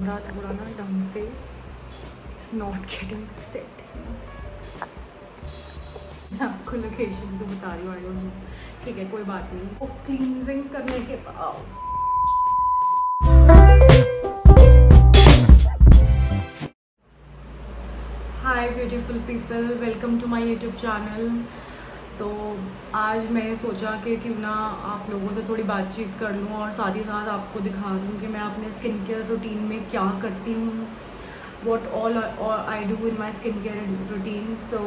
मेरा थोड़ा ना ढंग से इट्स नॉट गेटिंग सेट। मैं आपको लोकेशन तो बता रही हूँ, आई डोंट नो, ठीक है कोई बात नहीं। वो क्लींजिंग करने के बाद hi beautiful people, welcome to my YouTube channel. तो आज मैंने सोचा कि क्यों ना आप लोगों से थोड़ी बातचीत कर लूँ और साथ ही साथ आपको दिखा दूँ कि मैं अपने स्किन केयर रूटीन में क्या करती हूँ, what all I do in my skincare routine. So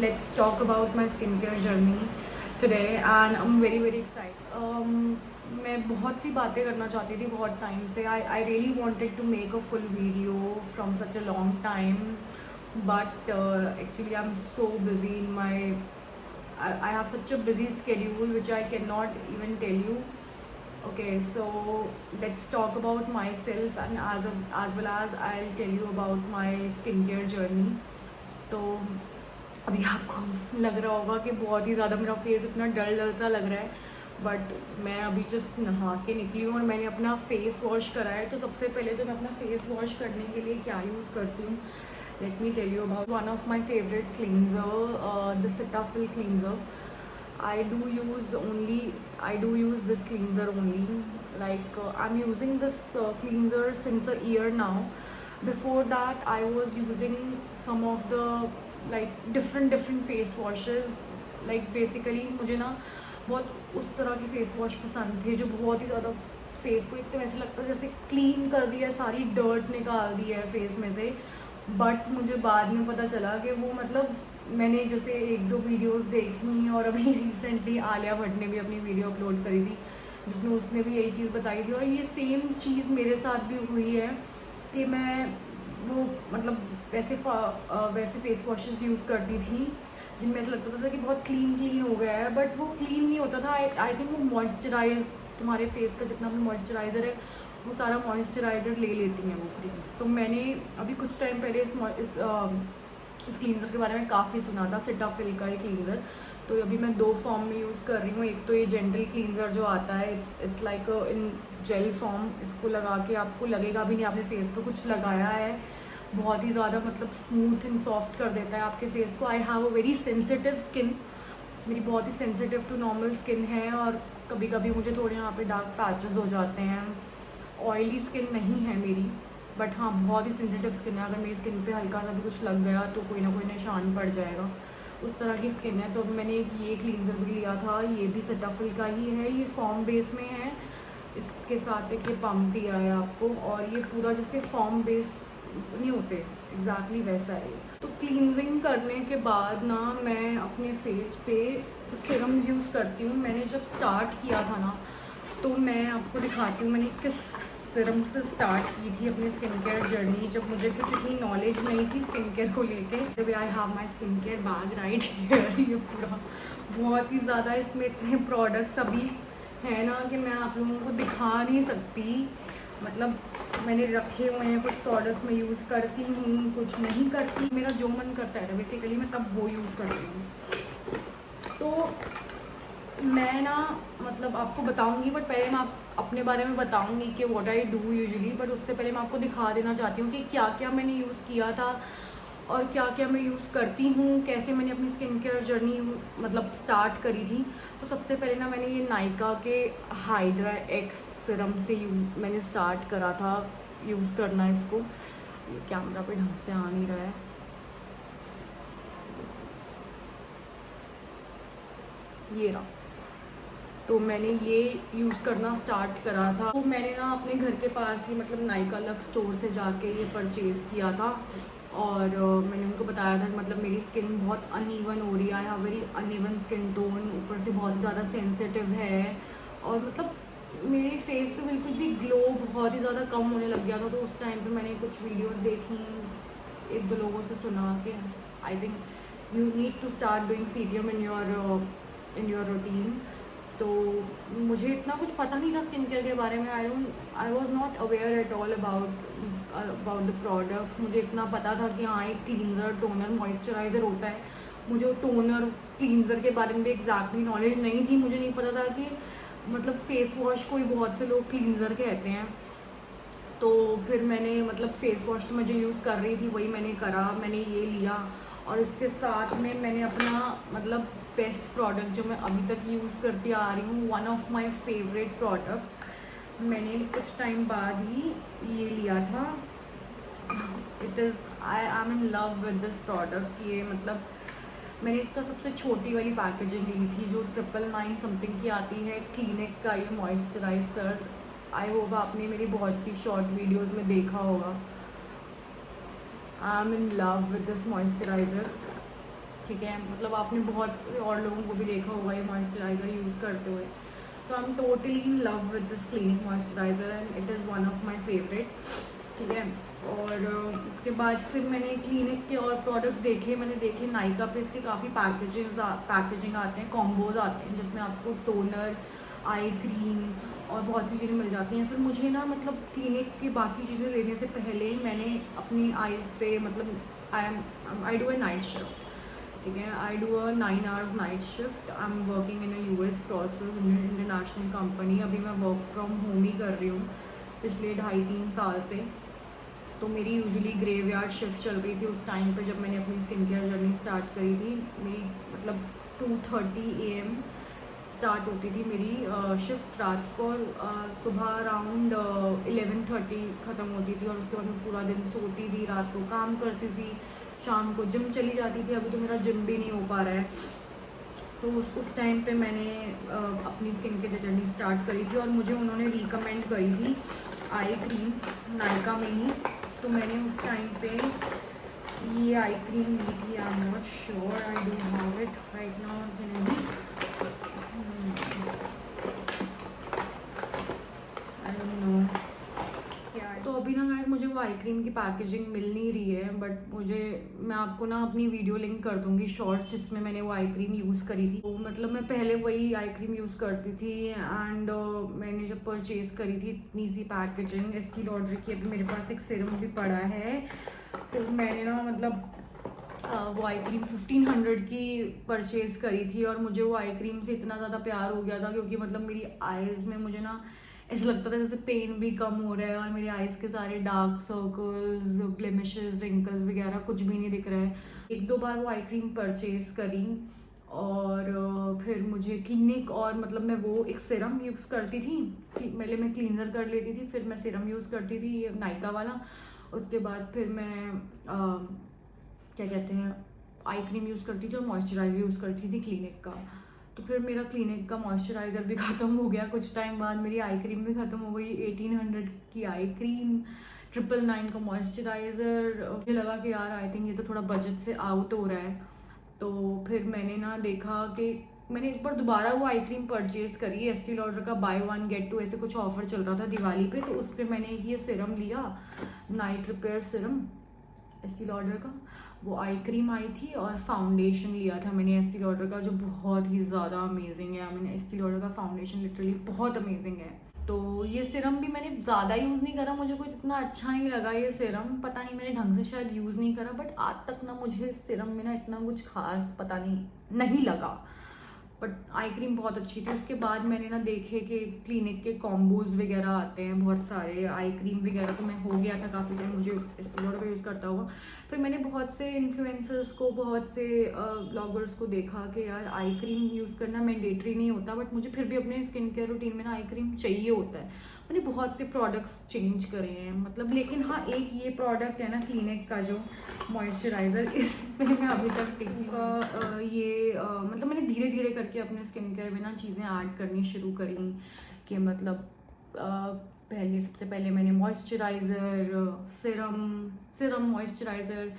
let's talk about my skincare journey today and I'm very excited. मैं बहुत सी बातें करना चाहती थी बहुत टाइम से। I really wanted to make a full video from such a long time, but actually I'm so busy in my I have such a busy schedule which I cannot even tell you. Okay, so let's talk about myself and as well as I'll tell you about my skincare journey. तो अभी आपको लग रहा होगा कि बहुत ही ज़्यादा मेरा फेस इतना डल सा लग रहा है, बट मैं अभी जस्ट नहा के निकली हूँ और मैंने अपना फेस वॉश करा है। तो सबसे पहले तो मैं अपना फेस वॉश करने के लिए क्या यूज़ करती हूँ, let me tell you about one of my favourite cleanser, the Cetaphil cleanser. I do use this cleanser only. Like I'm using this cleanser since a year now. Before that, I was using some of the like different face washes. Like basically मुझे ना बहुत उस तरह के face wash पसंद थे जो बहुत ही ज़्यादा फेस को एकदम ऐसे लगता है जैसे क्लीन कर दिया, सारी डर्ट निकाल दी है फेस में से। बट मुझे बाद में पता चला कि वो मतलब मैंने जैसे एक दो वीडियोस देखी और अभी रिसेंटली आलिया भट्ट ने भी अपनी वीडियो अपलोड करी थी जिसमें उसने भी यही चीज़ बताई थी, और ये सेम चीज़ मेरे साथ भी हुई है कि मैं वो मतलब वैसे फेस वॉशेस यूज़ करती थी जिनमें ऐसा लगता था कि बहुत क्लीन हो गया है, बट वो क्लीन नहीं होता था। आई थिंक वो मॉइस्चराइज, तुम्हारे फेस का जितना भी मॉइस्चराइज़र है वो सारा मॉइस्चराइज़र ले लेती हैं वो क्रीम्स। तो मैंने अभी कुछ टाइम पहले इस क्लींजर के बारे में काफ़ी सुना था, सेटाफिल का ये क्लींजर। तो अभी मैं दो फॉर्म में यूज़ कर रही हूँ। एक तो ये जेंटल क्लींजर जो आता है, it's like in jail form. इसको लगा के आपको लगेगा भी नहीं आपने फेस पर कुछ लगाया है, बहुत ही ज़्यादा मतलब स्मूथ एंड सॉफ्ट कर देता है आपके फेस को। I have a very sensitive skin, मेरी बहुत ही सेंसिटिव टू नॉर्मल स्किन है और कभी कभी मुझे थोड़े यहाँ पे डार्क पैचेस हो जाते हैं। ऑयली स्किन नहीं है मेरी, बट हाँ बहुत ही सेंसिटिव स्किन है। अगर मेरी स्किन पे हल्का सा भी कुछ लग गया तो कोई ना कोई निशान पड़ जाएगा, उस तरह की स्किन है। तो अब मैंने एक ये क्लींजर भी लिया था, ये भी सेटाफिल का ही है, ये फॉर्म बेस में है। इसके साथ एक ये पम्प दिया है आपको, और ये पूरा जैसे फॉर्म बेस नहीं होते एग्जैक्टली वैसा है। तो क्लींजिंग करने के बाद ना मैं अपने फेस पे सिरम्स यूज़ करती हूँ। मैंने जब स्टार्ट किया था ना, तो मैं आपको दिखाती हूँ मैंने किस सिरम से स्टार्ट की थी अपनी स्किन केयर जर्नी, जब मुझे कुछ इतनी नॉलेज नहीं थी स्किन केयर को लेके। I have my skin care bag right here. ये पूरा बहुत ही ज़्यादा इसमें इतने प्रोडक्ट्स अभी हैं ना कि मैं आप लोगों को दिखा नहीं सकती। मतलब मैंने रखे हुए हैं, कुछ प्रोडक्ट्स मैं यूज़ करती हूँ, कुछ नहीं करती। मेरा जो मन करता है बेसिकली मैं तब वो यूज़ करती हूँ। तो मैं ना मतलब आपको बताऊंगी, बट पहले मैं अपने बारे में बताऊंगी कि what I do usually. But उससे पहले मैं आपको दिखा देना चाहती हूँ कि क्या क्या मैंने यूज़ किया था और क्या क्या मैं यूज़ करती हूँ, कैसे मैंने अपनी स्किन केयर जर्नी मतलब स्टार्ट करी थी। तो सबसे पहले ना मैंने ये नायका के हाइड्रा एक्स सिरम से मैंने स्टार्ट करा था यूज़ करना इसको। ये कैमरा पे ढंग से आ नहीं रहा है, ये रहा। तो मैंने ये यूज़ करना स्टार्ट करा था। तो मैंने ना अपने घर के पास ही मतलब नायका लक्स स्टोर से जाके ये परचेज़ किया था, और मैंने उनको बताया था कि मतलब मेरी स्किन बहुत अनइवन हो रही है, I have very uneven skin tone, ऊपर से बहुत ज़्यादा सेंसिटिव है, और मतलब मेरे फेस पे बिल्कुल भी ग्लो बहुत ही ज़्यादा कम होने लग गया था। तो उस टाइम पे मैंने कुछ वीडियोस देखी, एक दो लोगों से सुना कि I think you need to start doing serum in your routine. तो मुझे इतना कुछ पता नहीं था स्किन केयर के बारे में। I was not aware at all about the products. मुझे इतना पता था कि हाँ एक क्लींजर, टोनर, मॉइस्चराइज़र होता है। मुझे टोनर क्लींजर के बारे में भी एग्जैक्टली नॉलेज नहीं थी। मुझे नहीं पता था कि मतलब फेस वॉश को ही बहुत से लोग क्लींजर कहते हैं। तो फिर मैंने मतलब फेस वॉश तो मैं जो यूज़ कर रही थी वही मैंने करा, मैंने ये लिया। और इसके साथ में मैंने अपना मतलब बेस्ट प्रोडक्ट जो मैं अभी तक यूज़ करती आ रही हूँ, one of my favourite product, मैंने कुछ टाइम बाद ही ये लिया था। It is I am in love with this product. ये मतलब मैंने इसका सबसे छोटी वाली पैकेजिंग ली थी जो 999 समथिंग की आती है, क्लिनिक का ये मॉइस्चराइज़र। आई होप आपने मेरी बहुत सी शॉर्ट वीडियोस में देखा होगा। I am in love with this moisturiser, ठीक है। मतलब आपने बहुत से और लोगों को भी देखा होगा ये मॉइस्चराइज़र यूज़ करते हुए। So I am totally in love with this Clinique moisturiser and it is one of my favourite, ठीक है। और उसके बाद फिर मैंने क्लिनिक के और प्रोडक्ट्स देखे, मैंने देखे नायका पे इसके काफ़ी पैकेजिंग आते हैं, कॉम्बोज आते हैं जिसमें आपको टोनर, आई क्रीम और बहुत सी चीज़ें मिल जाती हैं। फिर मुझे ना मतलब क्लिनिक की बाकी चीज़ें लेने से पहले ही मैंने अपनी आइज़ पे मतलब I do a night shift, ठीक है। I do a 9 hours night shift. I am working in a US process international company. अभी मैं वर्क फ्रॉम होम ही कर रही हूँ पिछले 2.5-3 साल से। तो मेरी यूजुअली ग्रेवयार्ड शिफ्ट चल रही थी उस टाइम पे जब मैंने अपनी स्किन केयर जर्नी स्टार्ट करी थी। मेरी मतलब 2:30 AM स्टार्ट होती थी मेरी शिफ्ट रात को, और सुबह अराउंड 11:30 ख़त्म होती थी। और उसके बाद मैं पूरा दिन सोती थी, रात को काम करती थी, शाम को जिम चली जाती थी। अभी तो मेरा जिम भी नहीं हो पा रहा है। तो उस टाइम पे मैंने अपनी स्किन केयर जर्नी स्टार्ट करी थी और मुझे उन्होंने रिकमेंड करी थी आई क्रीम नायका में ही। तो मैंने उस टाइम पे ये आई क्रीम ली थी। आई am not sure, I don't have it right now. तो अभी ना गाइस मुझे वो आई क्रीम की पैकेजिंग मिल नहीं रही है, बट मैं आपको ना अपनी वीडियो लिंक कर दूंगी शॉर्ट्स जिसमें मैंने वो आई क्रीम यूज़ करी थी। तो मतलब मैं पहले वही आई क्रीम यूज़ करती थी एंड मैंने जब परचेज़ करी थी इतनी सी पैकेजिंग एस्टी लॉडर की। अभी मेरे पास एक सीरम भी पड़ा है। तो मैंने ना मतलब वो आई क्रीम 1500 की परचेज़ करी थी और मुझे वो आई क्रीम से इतना ज़्यादा प्यार हो गया था क्योंकि मतलब मेरी आइज़ में मुझे ना ऐसा लगता था जैसे पेन भी कम हो रहा है और मेरे आइज़ के सारे डार्क सर्कल्स, ब्लेमिशेस, रिंकल्स वगैरह कुछ भी नहीं दिख रहा है। 1-2 बार वो आई क्रीम परचेज़ करी और फिर मुझे क्लिनिक और मतलब मैं वो एक सीरम यूज़ करती थी। पहले मैं क्लींजर कर लेती थी, फिर मैं सीरम यूज़ करती थी ये नायका वाला। उसके बाद फिर मैं क्या कहते हैं आई क्रीम यूज़ करती थी और मॉइस्चराइज़र यूज़ करती थी क्लिनिक का। तो फिर मेरा क्लिनिक का मॉइस्चराइज़र भी ख़त्म हो गया कुछ टाइम बाद, मेरी आई क्रीम भी ख़त्म हो गई। 1800 की आई क्रीम, 999 का मॉइस्चराइज़र। मुझे लगा कि यार आई थिंक ये तो थोड़ा बजट से आउट हो रहा है। तो फिर मैंने ना देखा कि मैंने एक बार दोबारा वो आई क्रीम परचेज़ करी। एस्टी लॉडर का बाय 1 गेट 2 ऐसे कुछ ऑफर चल रहा था दिवाली पे। तो उस पर मैंने ये सीरम लिया, night repair serum Estee Lauder का। वो आई क्रीम आई थी और फाउंडेशन लिया था मैंने एस्टी लॉडर का जो बहुत ही ज़्यादा अमेजिंग है। आई मीन एस्टी लॉडर का फाउंडेशन लिटरली बहुत अमेजिंग है। तो ये सीरम भी मैंने ज़्यादा यूज़ नहीं करा, मुझे कुछ इतना अच्छा नहीं लगा ये सीरम। पता नहीं मैंने ढंग से शायद यूज़ नहीं करा, बट आज तक ना मुझे इस सीरम में ना इतना कुछ खास पता नहीं लगा। बट आई क्रीम बहुत अच्छी थी। उसके बाद मैंने ना देखे कि क्लिनिक के कॉम्बोज वगैरह आते हैं बहुत सारे आई क्रीम वगैरह। तो मैं हो गया था काफ़ी टाइम मुझे एस्टी लॉडर का यूज़ करता हुआ। फिर मैंने बहुत से इन्फ्लुएंसर्स को, बहुत से ब्लॉगर्स को देखा कि यार आई क्रीम यूज़ करना मैंडेटरी नहीं होता, बट मुझे फिर भी अपने स्किन केयर रूटीन में ना आई क्रीम चाहिए होता है। मैंने बहुत से प्रोडक्ट्स चेंज करे हैं मतलब, लेकिन हाँ एक ये प्रोडक्ट है ना क्लिनिक का जो मॉइस्चराइज़र, इस पे मैं अभी तक ये मतलब मैंने धीरे धीरे करके अपने स्किन केयर में ना चीज़ें ऐड करनी शुरू करी कि मतलब सबसे पहले मैंने मॉइस्चराइज़र, सीरम मॉइस्चराइज़र,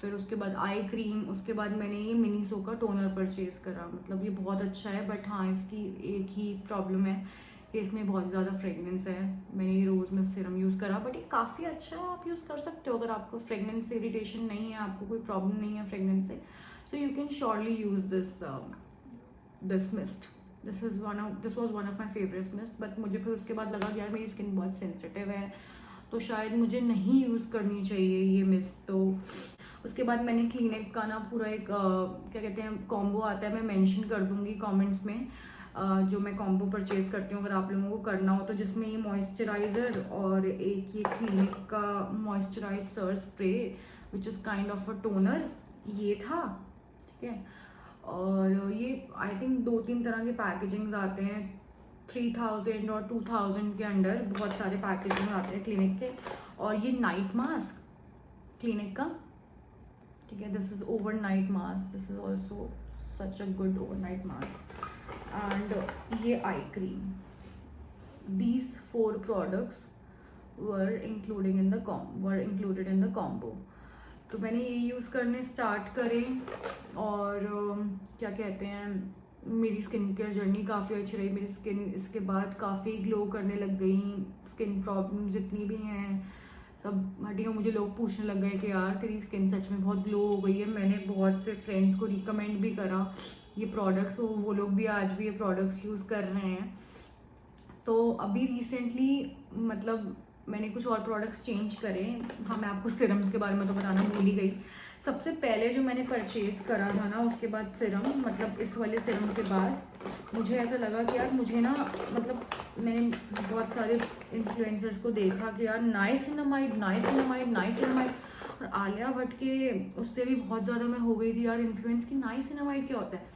फिर उसके बाद आई क्रीम, उसके बाद मैंने ये मिनीसो का टोनर परचेज़ करा। मतलब ये बहुत अच्छा है, बट हाँ इसकी एक ही प्रॉब्लम है कि इसमें बहुत ज़्यादा फ्रेगनेंस है। मैंने ये रोज़ में सीरम यूज़ करा, बट ये काफ़ी अच्छा है, आप यूज़ कर सकते हो अगर आपको फ्रेगनेंस से इरिटेशन नहीं है, आपको कोई प्रॉब्लम नहीं है फ्रेगनेंस से। So you can surely use this mist. This was one of my favourite mist. But मुझे फिर उसके बाद लगा कि यार मेरी स्किन बहुत सेंसिटिव है तो शायद मुझे नहीं यूज़ करनी चाहिए ये मिस्ट। तो उसके बाद मैंने क्लिनिक का ना पूरा एक क्या कहते हैं कॉम्बो आता है, मैं मेंशन कर दूंगी कमेंट्स में। जो मैं कॉम्बो परचेज करती हूँ, अगर आप लोगों को करना हो तो, जिसमें ये मॉइस्चराइज़र और एक ये क्लिनिक का moisturiser spray which is kind of a toner, ये था। ठीक है, और ये आई थिंक 2-3 तरह के पैकेजिंग्स आते हैं, 3000 और 2000 के अंडर बहुत सारे पैकेजिंग आते हैं क्लिनिक के। और ये नाइट मास्क क्लिनिक का, ठीक है, this is overnight mask, this is also such a good overnight mask. And ये eye cream, these 4 products were included in the combo। तो मैंने ये यूज़ करने स्टार्ट करे और क्या कहते हैं, मेरी स्किन केयर जर्नी काफ़ी अच्छी रही। मेरी स्किन इसके बाद काफ़ी ग्लो करने लग गई, स्किन प्रॉब्लम जितनी भी हैं सब हटी। मुझे लोग पूछने लग गए कि यार तेरी स्किन सच में बहुत ग्लो हो गई है। मैंने बहुत से फ्रेंड्स को रिकमेंड भी करा ये प्रोडक्ट्स, वो लोग भी आज भी ये प्रोडक्ट्स यूज़ कर रहे हैं। तो अभी रिसेंटली मतलब मैंने कुछ और प्रोडक्ट्स चेंज करे। हाँ, मैं आपको सिरम्स के बारे में तो बताना भूल ही गई। सबसे पहले जो मैंने परचेज करा था ना, उसके बाद सिरम, मतलब इस वाले सिरम के बाद मुझे ऐसा लगा कि यार मुझे ना, मतलब मैंने बहुत सारे इन्फ्लुएंसर्स को देखा कि यार नाइसिनामाइड और आलिया भट्ट के उससे भी बहुत ज़्यादा मैं हो गई थी यार इन्फ्लुएंस की नाइसिनामाइड क्या होता है।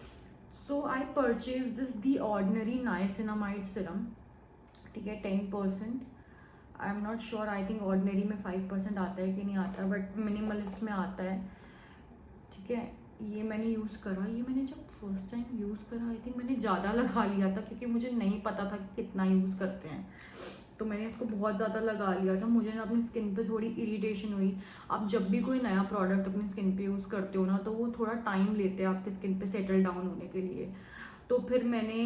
So I purchase this the ordinary niacinamide serum, ठीक है, 10%। I am not sure, I think ordinary में 5% आता है कि नहीं आता, बट मिनिमलिस्ट में आता है। ठीक है, ये मैंने यूज़ करा। ये मैंने जब फर्स्ट टाइम यूज़ करा आई थिंक मैंने ज़्यादा लगा लिया था, क्योंकि मुझे नहीं पता था कि कितना यूज़ करते हैं, तो मैंने इसको बहुत ज़्यादा लगा लिया था। मुझे ना अपनी स्किन पे थोड़ी इरिटेशन हुई। आप जब भी कोई नया प्रोडक्ट अपनी स्किन पे यूज़ करते हो ना, तो वो थोड़ा टाइम लेते हैं आपकी स्किन पे सेटल डाउन होने के लिए। तो फिर मैंने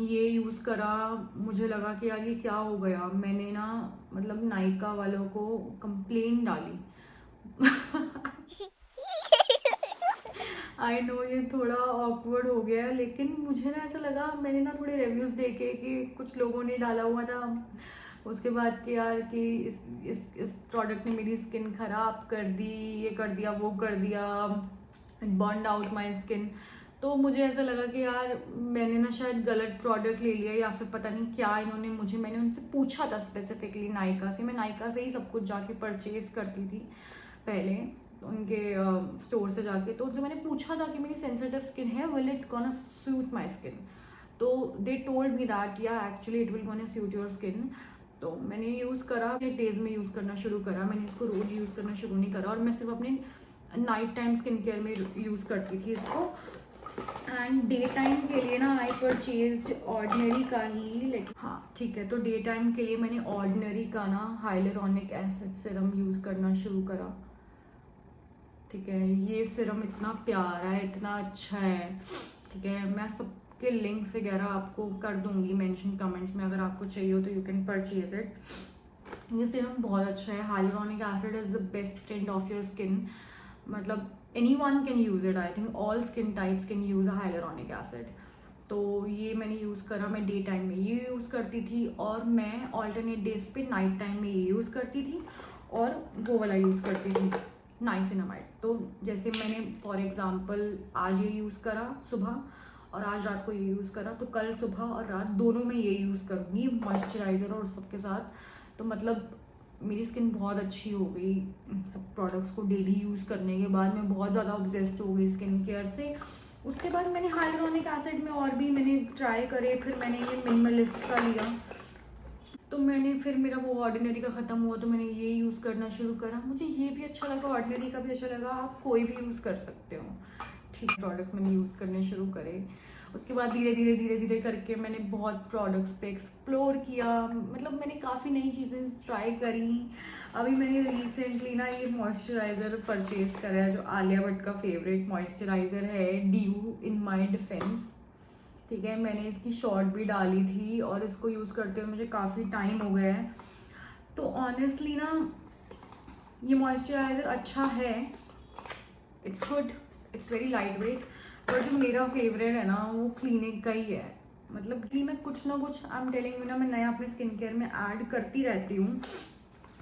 ये यूज़ करा, मुझे लगा कि यार ये क्या हो गया। मैंने ना मतलब नायका वालों को कंप्लेन डाली। आई नो ये थोड़ा ऑकवर्ड हो गया, लेकिन मुझे ना ऐसा लगा, मैंने ना थोड़े रिव्यूज़ देखे कि कुछ लोगों ने डाला हुआ था उसके बाद कि यार कि इस प्रोडक्ट ने मेरी स्किन ख़राब कर दी, ये कर दिया, वो कर दिया, बर्न आउट माई स्किन। तो मुझे ऐसा लगा कि यार मैंने ना शायद गलत प्रोडक्ट ले लिया, या फिर पता नहीं क्या इन्होंने मुझे, मैंने उनसे पूछा था स्पेसिफिकली नायका से। मैं नायका से ही सब कुछ जाके परचेज करती थी पहले उनके स्टोर से जाके। तो उनसे मैंने पूछा था कि मेरी सेंसिटिव स्किन है, will it gonna suit my skin. तो दे टोल्ड मी दैट या actually it will gonna suit your skin. तो मैंने यूज़ करा, डेज में यूज़ करना शुरू करा। मैंने इसको रोज़ यूज़ करना शुरू नहीं करा, और मैं सिर्फ अपने नाइट टाइम स्किन केयर में यूज़ करती थी इसको। एंड डे टाइम के लिए ना आई परचेज्ड ऑर्डिनरी का ही, हाँ ठीक है, तो डे टाइम के लिए मैंने ऑर्डिनरी का ना हाइलुरोनिक एसिड सिरम यूज़ करना शुरू करा। ठीक है, ये सिरम इतना प्यारा है, इतना अच्छा है। ठीक है, मैं सबके लिंक्स वगैरह आपको कर दूंगी मेंशन कमेंट्स में, अगर आपको चाहिए हो तो यू कैन परचेज इट। ये सिरम बहुत अच्छा है। Hyaluronic acid is the best friend of your skin, मतलब anyone can use it, I think all skin types can use a hyaluronic acid। तो ये मैंने यूज़ करा। मैं डे टाइम में ये यूज़ करती थी, और मैं ऑल्टरनेट डेज पे नाइट टाइम में ये यूज़ करती थी, और वो वाला यूज़ करती थी नाइसिनामाइड। तो जैसे मैंने फॉर एग्जांपल आज ये यूज़ करा सुबह, और आज रात को ये यूज़ करा, तो कल सुबह और रात दोनों में ये यूज़ करूँगी मॉइस्चराइज़र और सबके साथ। तो मतलब मेरी स्किन बहुत अच्छी हो गई सब प्रोडक्ट्स को डेली यूज़ करने के बाद। मैं बहुत ज़्यादा ऑब्सेस्ड हो गई स्किन केयर से। उसके बाद मैंने हाइलुरोनिक एसिड में और भी मैंने ट्राई करे, फिर मैंने ये मिनिमलिस्ट का लिया। तो मैंने फिर मेरा वो ऑर्डिनरी का ख़त्म हुआ, तो मैंने ये यूज़ करना शुरू करा। मुझे ये भी अच्छा लगा, ऑर्डिनरी का भी अच्छा लगा। आप कोई भी यूज़ कर सकते हो। ठीक, प्रोडक्ट्स मैंने यूज़ करने शुरू करे। उसके बाद धीरे धीरे करके मैंने बहुत प्रोडक्ट्स पे एक्सप्लोर किया, मतलब मैंने काफ़ी नई चीज़ें ट्राई करी। अभी मैंने रिसेंटली ना ये मॉइस्चराइज़र परचेज करा है, जो आलिया भट्ट का फेवरेट मॉइस्चराइज़र है, ड्यू इन माई डिफेंस। ठीक है, मैंने इसकी शॉर्ट भी डाली थी, और इसको यूज़ करते हुए मुझे काफ़ी टाइम हो गया है। तो ऑनेस्टली ना ये मॉइस्चराइज़र अच्छा है, it's good, it's very light weight. पर जो मेरा फेवरेट है ना वो क्लिनिक का ही है। मतलब कि मैं कुछ ना कुछ, आई एम टेलिंग यू ना, मैं नया अपने स्किन केयर में ऐड करती रहती हूँ।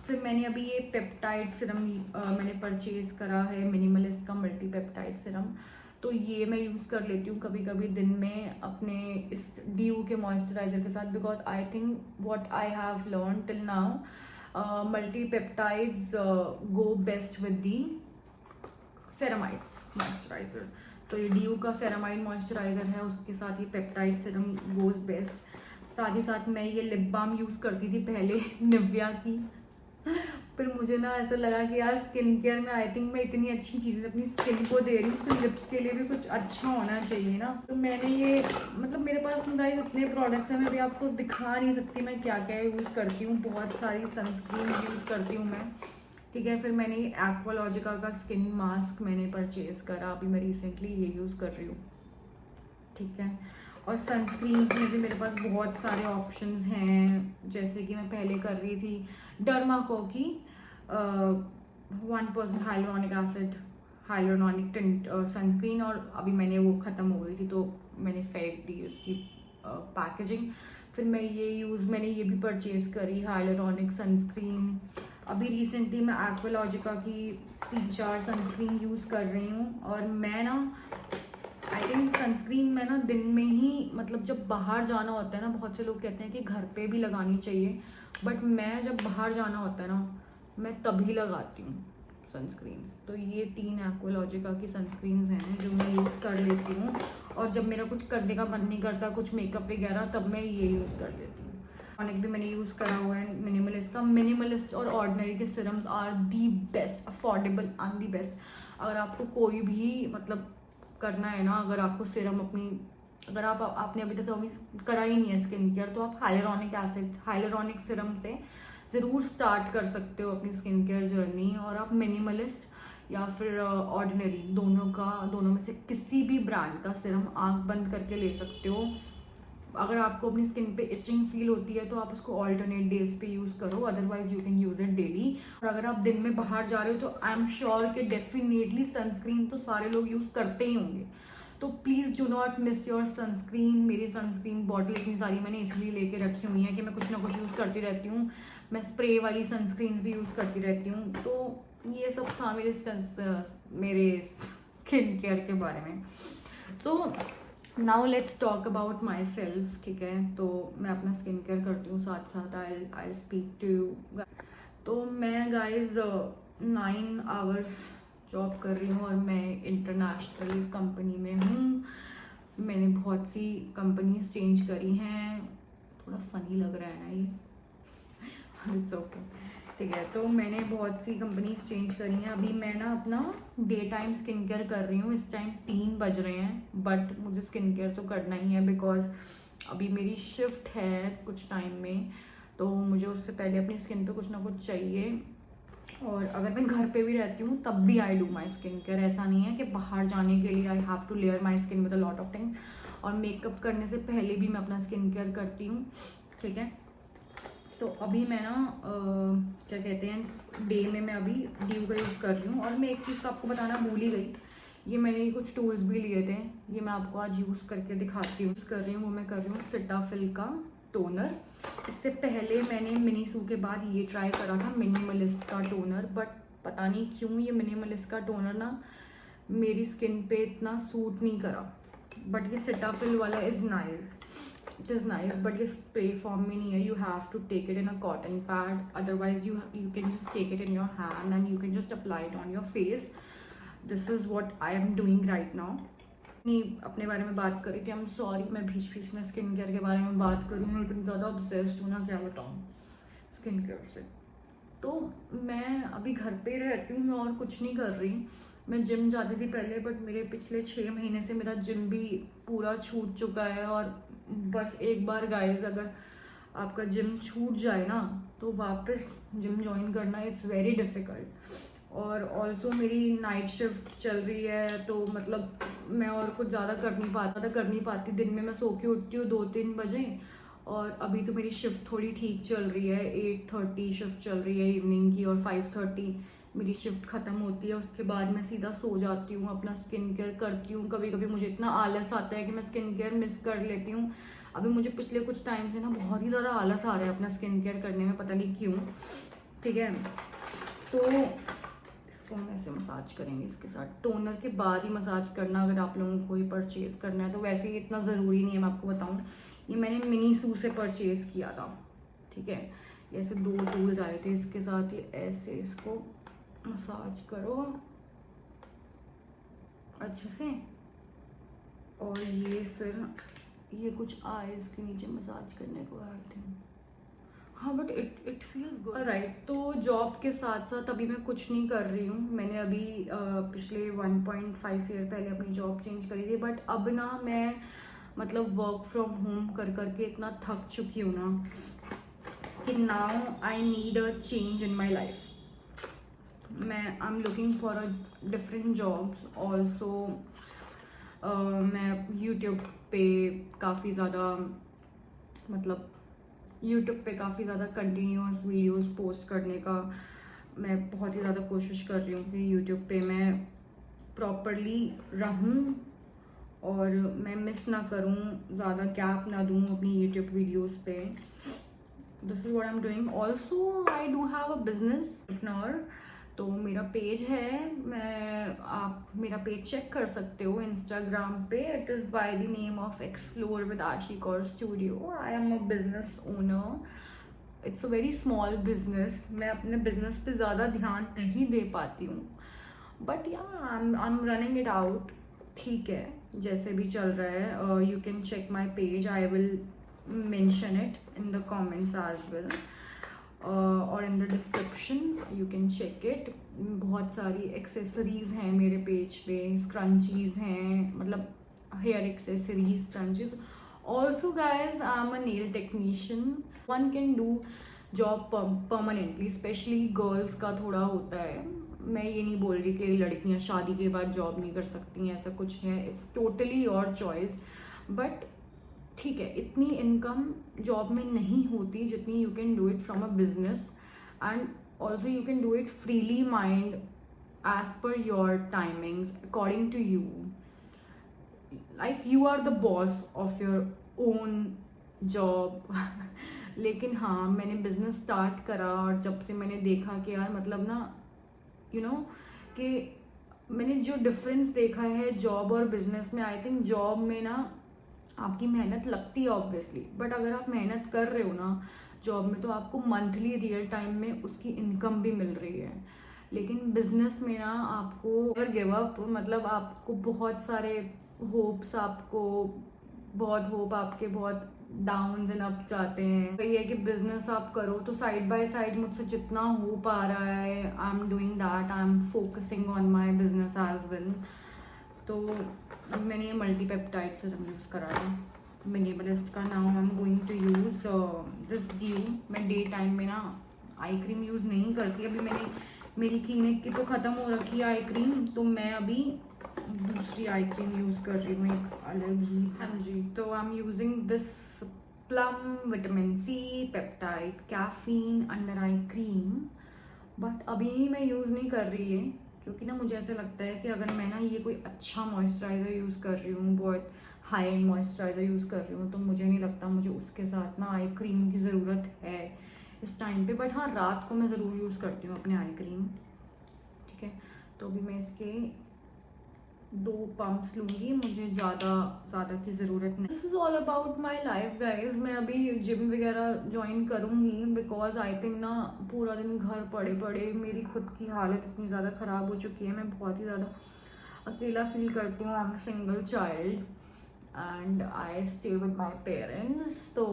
फिर मैंने अभी ये पेप्टाइड सिरम मैंने परचेज करा है, मिनिमलिस्ट का मल्टी पेप्टाइड सिरम। तो ये मैं यूज़ कर लेती हूँ कभी कभी दिन में अपने इस ड्यू के मॉइस्चराइजर के साथ, because I think what I have learn till now, multi peptides go best with the ceramides moisturiser. तो ये ड्यू का सेरामाइड मॉइस्चराइजर है, उसके साथ ये पेप्टाइड सीरम गोज बेस्ट। साथ ही साथ मैं ये लिप बाम यूज़ करती थी पहले निविया की, फिर मुझे ना ऐसा लगा कि यार स्किन केयर में आई थिंक मैं इतनी अच्छी चीज़ें अपनी स्किन को दे रही हूँ, तो लिप्स के लिए भी कुछ अच्छा होना चाहिए ना। तो मैंने ये मतलब मेरे पास गाइस इतने प्रोडक्ट्स हैं, मैं अभी आपको दिखा नहीं सकती मैं क्या क्या यूज़ करती हूँ। बहुत सारी सनस्क्रीन यूज़ करती हूँ मैं, ठीक है। फिर मैंने एक्वालॉजिका का स्किन मास्क मैंने परचेज़ करा, अभी मैं रिसेंटली ये यूज़ कर रही हूँ, ठीक है। और सनस्क्रीन में भी मेरे पास बहुत सारे ऑप्शंस हैं, जैसे कि मैं पहले कर रही थी डर्माको की 1% hyaluronic acid hyaluronic tint sunscreen, और अभी मैंने वो ख़त्म हो गई थी तो मैंने फेंक दी उसकी पैकेजिंग। फिर मैंने ये भी परचेज़ करी हाइलोरॉनिक सनस्क्रीन। अभी रिसेंटली मैं एक्वालॉजिका की 3-4 सनस्क्रीन यूज़ कर रही हूँ। और मैं ना आई थिंक सनस्क्रीन में ना दिन में ही, मतलब जब बाहर जाना होता है ना, बहुत से लोग कहते हैं कि घर पे भी लगानी चाहिए, बट मैं जब बाहर जाना होता है ना मैं तभी लगाती हूँ सनस्क्रीन। तो ये 3 एक्वालॉजिका की सनस्क्रीन्स हैं जो मैं यूज़ कर लेती हूँ, और जब मेरा कुछ करने का मन नहीं करता, कुछ मेकअप वगैरह, तब मैं ये यूज़ कर लेती हूँ। टॉनिक भी मैंने यूज़ करा हुआ है मिनिमलिस्ट का। मिनिमलिस्ट और ऑर्डिनरी के serums are the best, affordable and the best. अगर आपको कोई भी मतलब करना है ना, अगर आपको सिरम अगर आपने अभी तक अभी करा ही नहीं है स्किन केयर, तो आप हाइलोरॉनिक सिरम से ज़रूर स्टार्ट कर सकते हो अपनी स्किन केयर जर्नी। और आप मिनिमलिस्ट या फिर ऑर्डिनरी दोनों में से किसी भी ब्रांड का सिरम आँख बंद करके ले सकते हो। अगर आपको अपनी स्किन पे इचिंग फील होती है तो आप उसको ऑल्टरनेट डेज पे यूज़ करो, otherwise you can use it daily. और अगर आप दिन में बाहर जा रहे हो तो आई एम श्योर कि डेफिनेटली सनस्क्रीन तो सारे लोग यूज़ करते ही होंगे, तो please do not miss your sunscreen. मेरी सनस्क्रीन बॉटल इतनी सारी मैंने इसलिए लेके रखी हुई है कि मैं कुछ ना कुछ यूज़ करती रहती हूँ। मैं स्प्रे वाली सनस्क्रीन भी यूज़ करती रहती हूँ। तो ये सब था मेरे स्किन केयर के बारे में। तो now let's talk about my self, ठीक है। तो मैं अपना स्किन केयर करती हूँ, साथ साथ आई स्पीक टू यू। तो मैं गाइज 9 आवर्स जॉब कर रही हूँ और मैं इंटरनेशनल कंपनी में हूँ। मैंने बहुत सी कंपनीज चेंज करी हैं, थोड़ा फनी लग रहा है ना ये, इट्स ओके, ठीक है। तो मैंने बहुत सी कंपनीज चेंज करी हैं। अभी मैं ना अपना डे टाइम स्किन केयर कर रही हूँ। इस टाइम 3 बज रहे हैं, बट मुझे स्किन केयर तो करना ही है बिकॉज अभी मेरी शिफ्ट है कुछ टाइम में, तो मुझे उससे पहले अपनी स्किन पे कुछ ना कुछ चाहिए। और अगर मैं घर पे भी रहती हूँ तब भी I do my skin care. ऐसा नहीं है कि बाहर जाने के लिए I have to layer my skin with a lot of things. और मेकअप करने से पहले भी मैं अपना स्किन केयर करती हूँ, ठीक है। तो अभी मैं ना क्या कहते हैं, डे में मैं अभी ड्यू का यूज़ कर रही हूँ। और मैं एक चीज़ तो आपको बताना भूल ही गई, ये मैंने कुछ टूल्स भी लिए थे, ये मैं आपको आज यूज़ करके दिखाती हूँ। यूज़ कर रही हूँ वो मैं कर रही हूँ सिटाफिल का टोनर। इससे पहले मैंने मिनीसू के बाद ये ट्राई करा था मिनिमलिस्ट का टोनर, बट पता नहीं क्यों ये मिनिमलिस्ट का टोनर ना मेरी स्किन पे इतना सूट नहीं करा। बट ये सिटाफिल वाला is nice, it is nice, but ये स्प्रे फॉर्म में नहीं है। You have to take it in a cotton pad, otherwise you can just take it in your hand and you can just apply it on your face. This is what I am doing right now. नहीं, अपने बारे में बात करी थी, I am sorry, मैं बीच बीच में skin care के बारे में बात करूँ, मैं इतनी ज़्यादा ऑब्सेस्ड हूँ ना, क्या बताऊँ स्किन केयर से। तो मैं अभी घर पे रहती हूँ, मैं और कुछ नहीं कर रही। मैं जिम जाती थी पहले, बट मेरे पिछले 6 महीने से मेरा जिम भी पूरा छूट चुका है। और बस एक बार गाइस, अगर आपका जिम छूट जाए ना तो वापस जिम ज्वाइन करना इट्स वेरी डिफ़िकल्ट। और ऑल्सो मेरी नाइट शिफ्ट चल रही है, तो मतलब मैं और कुछ ज़्यादा कर नहीं पाती। दिन में मैं सो के उठती हूँ 2-3 बजे, और अभी तो मेरी शिफ्ट थोड़ी ठीक चल रही है, 8:30 शिफ्ट चल रही है इवनिंग की, और 5:30 मेरी शिफ्ट ख़त्म होती है। उसके बाद मैं सीधा सो जाती हूँ, अपना स्किन केयर करती हूँ। कभी कभी मुझे इतना आलस आता है कि मैं स्किन केयर मिस कर लेती हूँ। अभी मुझे पिछले कुछ टाइम से ना बहुत ही ज़्यादा आलस आ रहा है अपना स्किन केयर करने में, पता नहीं क्यों, ठीक है। तो इसको हम ऐसे मसाज करेंगे इसके साथ। टोनर के बाद ही मसाज करना अगर आप लोगों को ही परचेज़ करना है तो। वैसे ही इतना ज़रूरी नहीं है, मैं आपको बताऊँ। ये मैंने मिनी सू से परचेज़ किया था, ठीक है। ऐसे 2 टूल्स आए थे इसके साथ। ये ऐसे इसको मसाज करो अच्छे से, और ये फिर ये कुछ आए इसके नीचे मसाज करने को आए थे। हाँ, but it feels good, right. तो जॉब के साथ साथ अभी मैं कुछ नहीं कर रही हूँ। मैंने अभी पिछले 1.5 ईयर पहले अपनी जॉब चेंज करी थी, बट अब ना मैं मतलब वर्क फ्रॉम होम कर करके इतना थक चुकी हूँ ना कि now I need a change in my life. I am looking for a different jobs also. मैं यूट्यूब पे काफ़ी ज़्यादा कंटिन्यूस वीडियोस पोस्ट करने का मैं बहुत ही ज़्यादा कोशिश कर रही हूँ कि यूट्यूब पे मैं प्रॉपरली रहूँ और मैं मिस ना करूँ, ज़्यादा गैप ना दूँ अपनी यूट्यूब वीडियोस पे। This is what I am doing. Also I do have a business partner, तो मेरा पेज है, आप मेरा पेज चेक कर सकते हो इंस्टाग्राम पे। It is by the name of explore with Aashi Kaur studio. I am a business owner. It's a very small business. मैं अपने बिजनेस पे ज़्यादा ध्यान नहीं दे पाती हूँ, but yeah I am running it out, ठीक है, जैसे भी चल रहा है। You can check my page, I will mention it in the comments as well और in the description, you can check it. बहुत सारी एक्सेसरीज हैं मेरे पेज पे, स्क्रंचीज हैं, मतलब hair accessories, scrunchies. Also guys, I am a nail technician. One can do job permanently, specially girls का थोड़ा होता है। मैं ये नहीं बोल रही कि लड़कियां शादी के बाद जॉब नहीं कर सकती हैं, ऐसा कुछ है। It's totally your choice, but ठीक है, इतनी इनकम जॉब में नहीं होती जितनी you can do it from a business, and also you can do it freely mind as per your timings according to you. Like you are the boss of your own job. लेकिन हाँ, मैंने business start करा और जब से मैंने देखा कि यार मतलब ना कि मैंने जो डिफरेंस देखा है जॉब और बिजनेस में, आई थिंक जॉब में ना आपकी मेहनत लगती है ऑब्वियसली, बट अगर आप मेहनत कर रहे हो ना जॉब में तो आपको मंथली रियल टाइम में उसकी इनकम भी मिल रही है। लेकिन बिजनेस में ना आपको अगर गिव अप, मतलब आपको बहुत सारे होप्स, आपको बहुत होप, आपके बहुत डाउन्स एंड अप जाते हैं। वही है कि बिजनेस आप करो तो साइड बाय साइड मुझसे जितना हो पा रहा है I am doing that, I am focusing on my business as well. तो अब मैंने ये मल्टीपेप्टाइड सीरम यूज़ करा है मिनिमलिस्ट का। Now I am going to use this dew. मैं डे टाइम में ना आई क्रीम यूज़ नहीं करती। अभी मेरी क्लिनिक की तो ख़त्म हो रखी है आई क्रीम, तो मैं अभी दूसरी आई क्रीम यूज़ कर रही हूँ, एक अलग ही। हाँ जी, तो I am using this Plum vitamin C peptide caffeine under eye cream, but अभी मैं यूज़ नहीं कर रही है क्योंकि ना मुझे ऐसा लगता है कि अगर मैं ना ये कोई अच्छा मॉइस्चराइज़र यूज़ कर रही हूँ, बहुत हाई एंड मॉइस्चराइज़र यूज़ कर रही हूँ, तो मुझे नहीं लगता मुझे उसके साथ ना आई क्रीम की ज़रूरत है इस टाइम पे। बट हाँ, रात को मैं ज़रूर यूज़ करती हूँ अपने आई क्रीम, ठीक है। तो अभी मैं इसके 2 पम्प्स लूँगी, मुझे ज़्यादा की ज़रूरत नहीं। This is all about my life guys. मैं अभी जिम वगैरह ज्वाइन करूँगी बिकॉज आई थिंक ना पूरा दिन घर पड़े पड़े मेरी खुद की हालत इतनी ज़्यादा ख़राब हो चुकी है। मैं बहुत ही ज़्यादा अकेला फील करती हूँ। I am single child and I stay with my parents, तो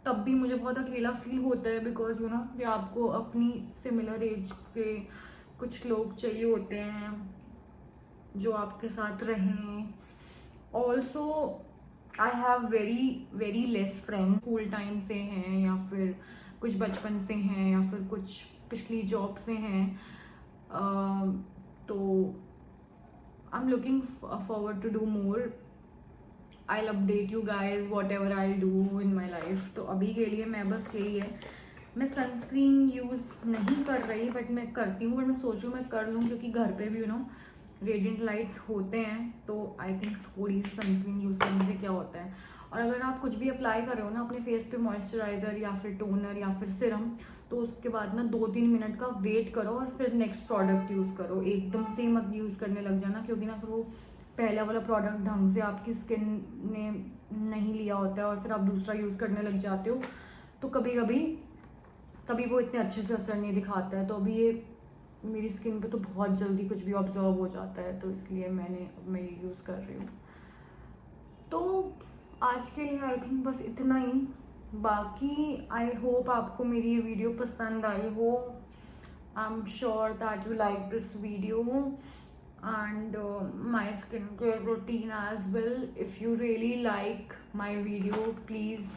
तब भी मुझे बहुत अकेला फील होता है बिकॉज कि आपको अपनी सिमिलर एज के कुछ लोग चाहिए होते हैं जो आपके साथ रहें। Also I have very less friends, school time से हैं या फिर कुछ बचपन से हैं या फिर कुछ पिछली जॉब से हैं। तो I am looking forward to do more. I'll update you guys whatever I'll do in my life। तो अभी के लिए मैं बस यही है, मैं सनस्क्रीन यूज़ नहीं कर रही बट मैं करती हूँ, बट मैं सोचूँ मैं कर लूँ क्योंकि घर पे भी रेडिएंट लाइट्स होते हैं, तो आई थिंक थोड़ी सी सनस्क्रीन यूज़ करने से क्या होता है। और अगर आप कुछ भी अप्लाई कर रहे हो ना अपने फेस पे, मॉइस्चराइज़र या फिर टोनर या फिर सिरम, तो उसके बाद ना 2-3 मिनट का वेट करो और फिर नेक्स्ट प्रोडक्ट यूज़ करो। एकदम से मत यूज़ करने लग जाना, क्योंकि ना फिर वो पहला वाला प्रोडक्ट ढंग से आपकी स्किन ने नहीं लिया होता है और फिर आप दूसरा यूज़ करने लग जाते हो, तो कभी वो इतने अच्छे से असर नहीं दिखाता है। तो अभी ये मेरी स्किन पे तो बहुत जल्दी कुछ भी ऑब्जर्व हो जाता है, तो इसलिए मैं ये यूज़ कर रही हूँ। तो आज के लिए आई थिंक बस इतना ही। बाकी आई होप आपको मेरी ये वीडियो पसंद आई हो। I am sure that you like this video and my skincare routine as well. If you really like my video, please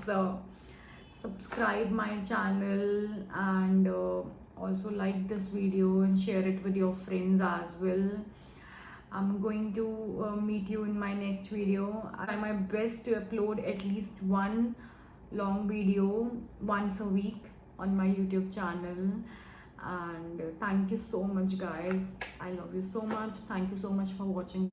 subscribe my channel and also like this video and share it with your friends as well. I'm going to meet you in my next video. I try my best to upload at least one long video once a week on my YouTube channel. And thank you so much guys, I love you so much, thank you so much for watching.